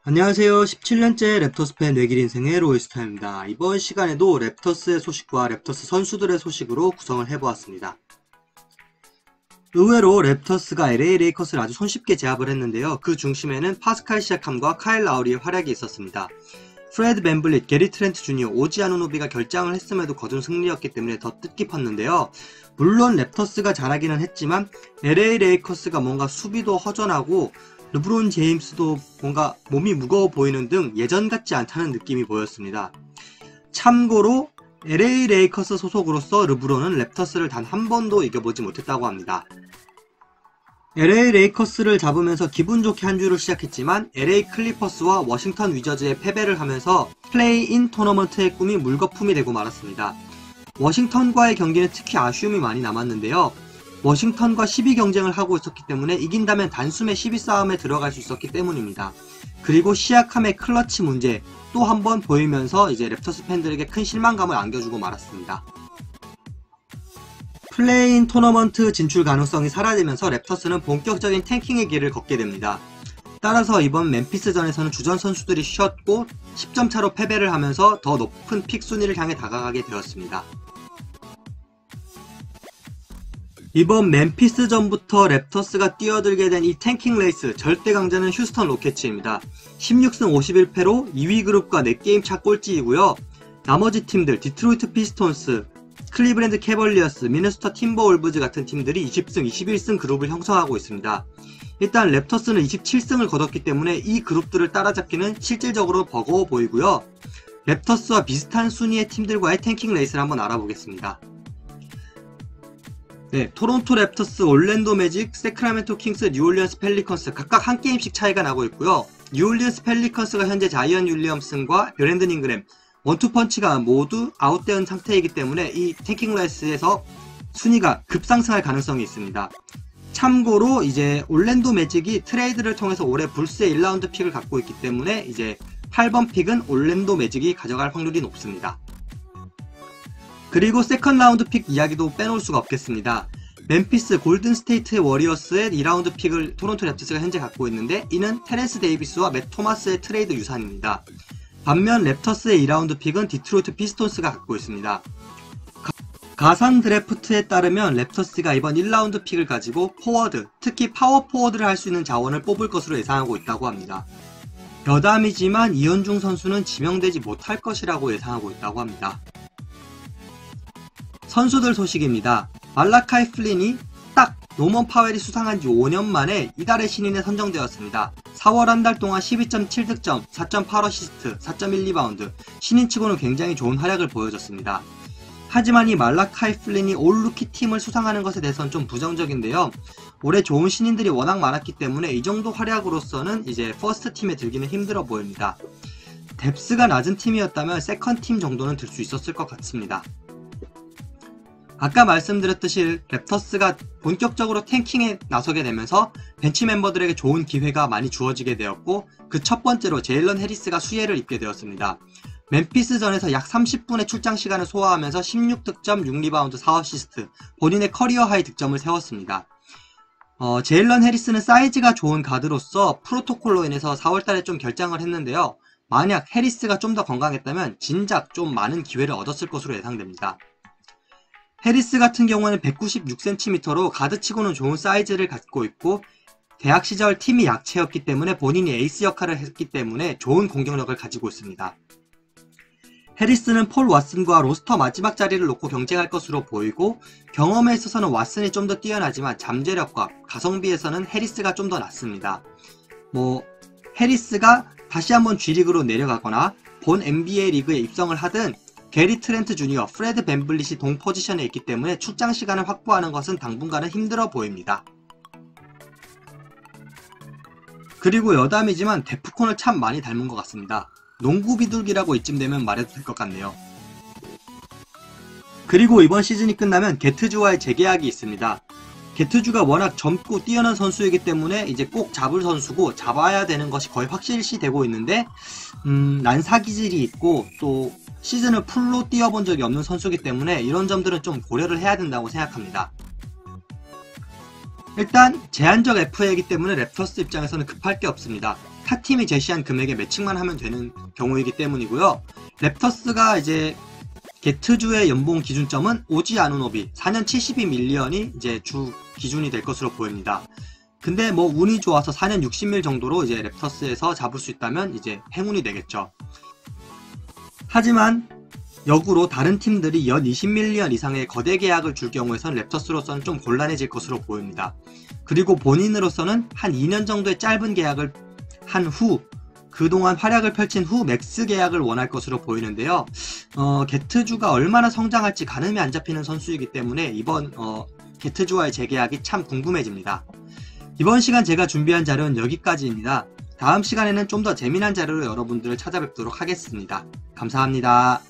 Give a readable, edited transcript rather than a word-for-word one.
안녕하세요. 17년째 랩터스 팬 외길 인생의 로이스타입니다. 이번 시간에도 랩터스의 소식과 랩터스 선수들의 소식으로 구성을 해보았습니다. 의외로 랩터스가 LA 레이커스를 아주 손쉽게 제압을 했는데요. 그 중심에는 파스칼 시아캄과 카일 라우리의 활약이 있었습니다. 프레드 밴블릿, 게리 트렌트 주니어, 오지 아누노비가 결장을 했음에도 거둔 승리였기 때문에 더 뜻깊었는데요. 물론 랩터스가 잘하기는 했지만 LA 레이커스가 뭔가 수비도 허전하고 르브론 제임스도 뭔가 몸이 무거워 보이는 등 예전 같지 않다는 느낌이 보였습니다. 참고로 LA 레이커스 소속으로서 르브론은 랩터스를 단 한 번도 이겨보지 못했다고 합니다. LA 레이커스를 잡으면서 기분 좋게 한 주를 시작했지만 LA 클리퍼스와 워싱턴 위저즈에 패배를 하면서 플레이인 토너먼트의 꿈이 물거품이 되고 말았습니다. 워싱턴과의 경기는 특히 아쉬움이 많이 남았는데요. 워싱턴과 12 경쟁을 하고 있었기 때문에 이긴다면 단숨에 12 싸움에 들어갈 수 있었기 때문입니다. 그리고 시아캄의 클러치 문제 또 한 번 보이면서 이제 랩터스 팬들에게 큰 실망감을 안겨주고 말았습니다. 플레이인 토너먼트 진출 가능성이 사라지면서 랩터스는 본격적인 탱킹의 길을 걷게 됩니다. 따라서 이번 멤피스전에서는 주전 선수들이 쉬었고 10점 차로 패배를 하면서 더 높은 픽 순위를 향해 다가가게 되었습니다. 이번 멤피스전부터 랩터스가 뛰어들게 된 이 탱킹 레이스 절대 강자는 휴스턴 로켓츠입니다. 16승 51패로 2위 그룹과 4게임 차 꼴찌이고요. 나머지 팀들 디트로이트 피스톤스, 클리브랜드 캐벌리어스, 미네소타 팀버월브즈 같은 팀들이 20승, 21승 그룹을 형성하고 있습니다. 일단 랩터스는 27승을 거뒀기 때문에 이 그룹들을 따라잡기는 실질적으로 버거워 보이고요. 랩터스와 비슷한 순위의 팀들과의 탱킹 레이스를 한번 알아보겠습니다. 네, 토론토 랩터스, 올랜도 매직, 세크라멘토 킹스, 뉴올리언스 펠리컨스 각각 한 게임씩 차이가 나고 있고요. 뉴올리언스 펠리컨스가 현재 자이언 윌리엄슨과 브랜든 잉그램, 원투펀치가 모두 아웃된 상태이기 때문에 이 탱킹 레이스에서 순위가 급상승할 가능성이 있습니다. 참고로 이제 올랜도 매직이 트레이드를 통해서 올해 불스의 1라운드 픽을 갖고 있기 때문에 이제 8번 픽은 올랜도 매직이 가져갈 확률이 높습니다. 그리고 세컨 라운드 픽 이야기도 빼놓을 수가 없겠습니다. 멤피스 골든 스테이트 워리어스의 2라운드 픽을 토론토 랩터스가 현재 갖고 있는데 이는 테렌스 데이비스와 맷 토마스의 트레이드 유산입니다. 반면 랩터스의 2라운드 픽은 디트로이트 피스톤스가 갖고 있습니다. 가상 드래프트에 따르면 랩터스가 이번 1라운드 픽을 가지고 포워드, 특히 파워 포워드를 할 수 있는 자원을 뽑을 것으로 예상하고 있다고 합니다. 여담이지만 이현중 선수는 지명되지 못할 것이라고 예상하고 있다고 합니다. 선수들 소식입니다. 말라카이 플린이 딱 노먼 파웰이 수상한 지 5년 만에 이달의 신인에 선정되었습니다. 4월 한 달 동안 12.7득점, 4.8어시스트, 4.1리바운드, 신인치고는 굉장히 좋은 활약을 보여줬습니다. 하지만 이 말라카이 플린이 올루키 팀을 수상하는 것에 대해서는 좀 부정적인데요. 올해 좋은 신인들이 워낙 많았기 때문에 이 정도 활약으로서는 이제 퍼스트 팀에 들기는 힘들어 보입니다. 뎁스가 낮은 팀이었다면 세컨 팀 정도는 들 수 있었을 것 같습니다. 아까 말씀드렸듯이 랩터스가 본격적으로 탱킹에 나서게 되면서 벤치 멤버들에게 좋은 기회가 많이 주어지게 되었고 그 첫 번째로 제일런 해리스가 수혜를 입게 되었습니다. 멤피스전에서 약 30분의 출장 시간을 소화하면서 16득점, 6리바운드, 4어시스트, 본인의 커리어 하이 득점을 세웠습니다. 제일런 해리스는 사이즈가 좋은 가드로서 프로토콜로 인해서 4월달에 좀 결장을 했는데요. 만약 해리스가 좀 더 건강했다면 진작 좀 많은 기회를 얻었을 것으로 예상됩니다. 해리스 같은 경우는 196cm로 가드치고는 좋은 사이즈를 갖고 있고 대학 시절 팀이 약체였기 때문에 본인이 에이스 역할을 했기 때문에 좋은 공격력을 가지고 있습니다. 해리스는 폴 왓슨과 로스터 마지막 자리를 놓고 경쟁할 것으로 보이고 경험에 있어서는 왓슨이 좀 더 뛰어나지만 잠재력과 가성비에서는 해리스가 좀 더 낫습니다. 해리스가 다시 한번 G리그로 내려가거나 본 NBA 리그에 입성을 하든 게리 트렌트 주니어, 프레드 밴블릿이 동 포지션에 있기 때문에 출장 시간을 확보하는 것은 당분간은 힘들어 보입니다. 그리고 여담이지만 데프콘을 참 많이 닮은 것 같습니다. 농구 비둘기라고 이쯤 되면 말해도 될 것 같네요. 그리고 이번 시즌이 끝나면 게트주와의 재계약이 있습니다. 게트주가 워낙 젊고 뛰어난 선수이기 때문에 이제 꼭 잡을 선수고 잡아야 되는 것이 거의 확실시되고 있는데 난사 기질이 있고 또 시즌을 풀로 뛰어본 적이 없는 선수이기 때문에 이런 점들은 좀 고려를 해야 된다고 생각합니다. 일단 제한적 FA이기 때문에 랩터스 입장에서는 급할 게 없습니다. 타팀이 제시한 금액에 매칭만 하면 되는 경우이기 때문이고요. 랩터스가 이제 게트주의 연봉 기준점은 오지 아누노비 4년 72밀리언이 이제 주 기준이 될 것으로 보입니다. 근데 뭐 운이 좋아서 4년 60밀 정도로 이제 랩터스에서 잡을 수 있다면 이제 행운이 되겠죠. 하지만 역으로 다른 팀들이 연 20밀리언 이상의 거대 계약을 줄 경우에선 랩터스로서는 좀 곤란해질 것으로 보입니다. 그리고 본인으로서는 한 2년 정도의 짧은 계약을 한 후 그동안 활약을 펼친 후 맥스 계약을 원할 것으로 보이는데요. 게트주가 얼마나 성장할지 가늠이 안 잡히는 선수이기 때문에 이번 게트주와의 재계약이 참 궁금해집니다. 이번 시간 제가 준비한 자료는 여기까지입니다. 다음 시간에는 좀 더 재미난 자료로 여러분들을 찾아뵙도록 하겠습니다. 감사합니다.